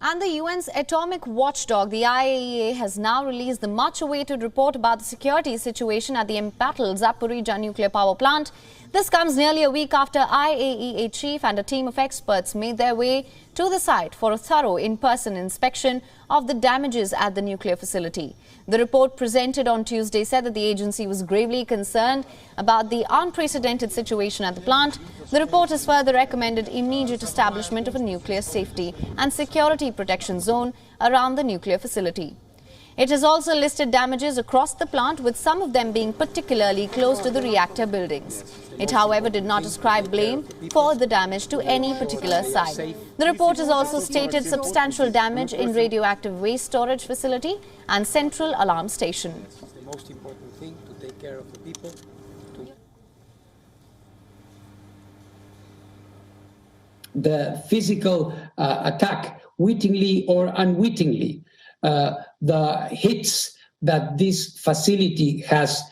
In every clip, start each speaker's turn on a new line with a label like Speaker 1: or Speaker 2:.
Speaker 1: And the UN's atomic watchdog, the IAEA, has now released the much-awaited report about the security situation at the embattled Zaporizhzhia nuclear power plant. This comes nearly a week after IAEA chief and a team of experts made their way to the site for a thorough in-person inspection of the damages at the nuclear facility. The report presented on Tuesday said that the agency was gravely concerned about the unprecedented situation at the plant. The report has further recommended immediate establishment of a nuclear safety and security protection zone around the nuclear facility. It has also listed damages across the plant, with some of them being particularly close to the reactor buildings. It, however, did not ascribe blame for the damage to any particular site. The report has also stated substantial damage in radioactive waste storage facility and central alarm station.
Speaker 2: It's the most important thing, to take care of the people.
Speaker 3: The physical attack, wittingly or unwittingly, the hits that this facility has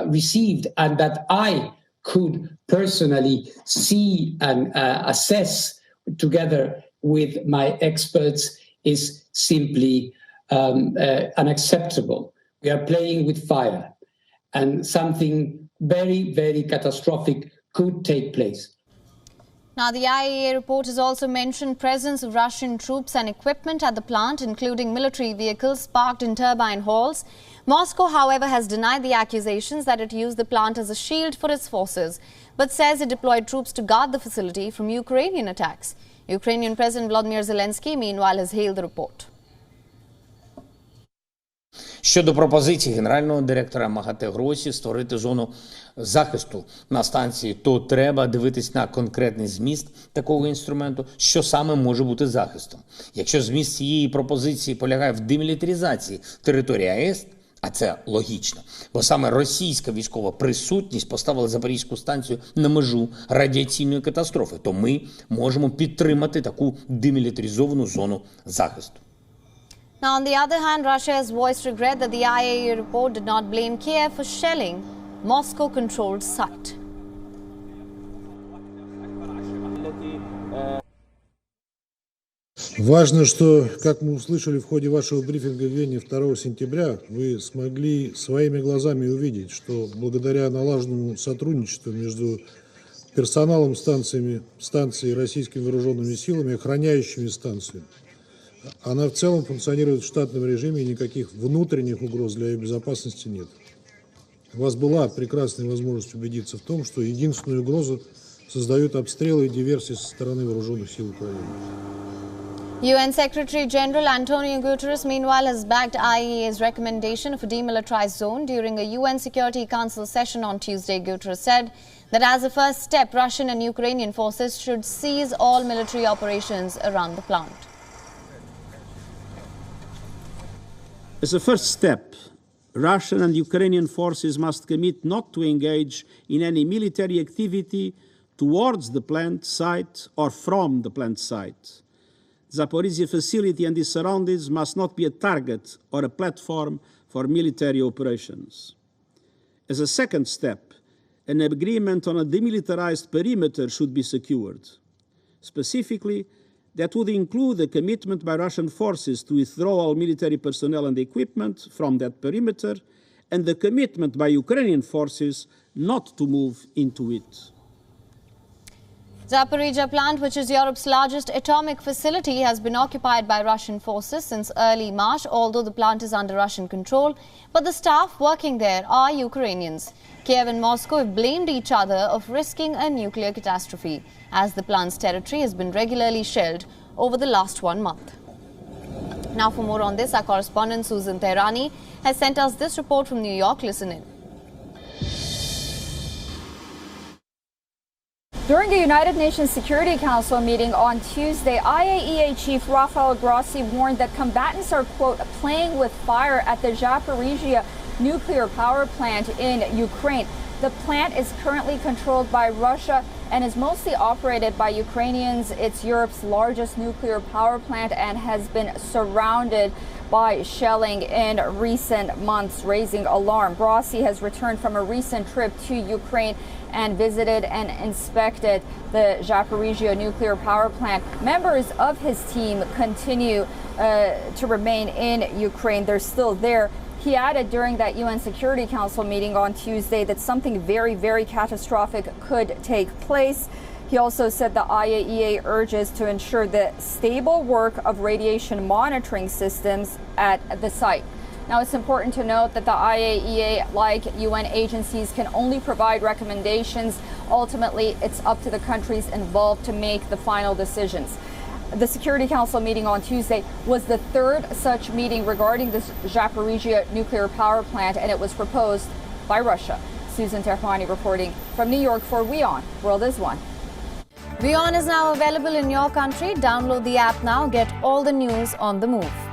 Speaker 3: received and that I could personally see and assess together with my experts is simply unacceptable. We are playing with fire, and something very, very catastrophic could take place.
Speaker 1: Now, the IAEA report has also mentioned presence of Russian troops and equipment at the plant, including military vehicles parked in turbine halls. Moscow, however, has denied the accusations that it used the plant as a shield for its forces, but says it deployed troops to guard the facility from Ukrainian attacks. Ukrainian President Volodymyr Zelensky, meanwhile, has hailed the report.
Speaker 4: Щодо пропозиції генерального директора МАГАТЕ Гросі створити зону захисту на станції, то треба дивитись на конкретний зміст такого інструменту, що саме може бути захистом. Якщо зміст цієї пропозиції полягає в демілітаризації території АЕС, а це логічно, бо саме російська військова присутність поставила Запорізьку станцію на межу радіаційної катастрофи, то ми можемо підтримати таку демілітаризовану зону захисту.
Speaker 1: Now, on the other hand, Russia has voiced regret that the IAEA report did not blame Kiev for shelling Moscow-controlled site.
Speaker 5: Важно, что, как мы услышали в ходе вашего брифинга в Вене 2 сентября, вы смогли своими глазами увидеть, что благодаря налаженному сотрудничеству между персоналом станции и российскими вооруженными силами, охраняющими станцию, она в целом функционирует в штатном режиме, и никаких внутренних угроз для ее безопасности нет. У вас была прекрасная возможность убедиться в том, что единственную угрозу создают обстрелы и диверсии со стороны вооруженных сил Украины.
Speaker 1: UN Secretary-General Antonio Guterres, meanwhile, has backed IAEA's recommendation of a demilitarized zone. During a UN Security Council session on Tuesday, Guterres said that as a first step, Russian and Ukrainian forces should cease all military operations around the plant.
Speaker 6: As a first step, Russian and Ukrainian forces must commit not to engage in any military activity towards the plant site or from the plant site. Zaporizhzhia facility and its surroundings must not be a target or a platform for military operations. As a second step, an agreement on a demilitarized perimeter should be secured. Specifically, that would include a commitment by Russian forces to withdraw all military personnel and equipment from that perimeter, and the commitment by Ukrainian forces not to move into it.
Speaker 1: Zaporizhzhia plant, which is Europe's largest atomic facility, has been occupied by Russian forces since early March, although the plant is under Russian control. But the staff working there are Ukrainians. Kiev and Moscow have blamed each other of risking a nuclear catastrophe, as the plant's territory has been regularly shelled over the last 1 month. Now, for more on this, our correspondent Susan Tehrani has sent us this report from New York. Listen in.
Speaker 7: During a United Nations Security Council meeting on Tuesday, IAEA Chief Rafael Grossi warned that combatants are, quote, playing with fire at the Zaporizhzhia nuclear power plant in Ukraine. The plant is currently controlled by Russia and is mostly operated by Ukrainians. It's Europe's largest nuclear power plant and has been surrounded by shelling in recent months, raising alarm. Grossi has returned from a recent trip to Ukraine and visited and inspected the Zaporizhzhia nuclear power plant. Members of his team continue to remain in Ukraine. They're still there. He added during that UN Security Council meeting on Tuesday that something very, very catastrophic could take place. He also said the IAEA urges to ensure the stable work of radiation monitoring systems at the site. Now, it's important to note that the IAEA, like UN agencies, can only provide recommendations. Ultimately, it's up to the countries involved to make the final decisions. The Security Council meeting on Tuesday was the third such meeting regarding the Zaporizhzhia nuclear power plant, and it was proposed by Russia. Susan Tehmani reporting from New York for WION. World is One.
Speaker 1: WION is now available in your country. Download the app now. Get all the news on the move.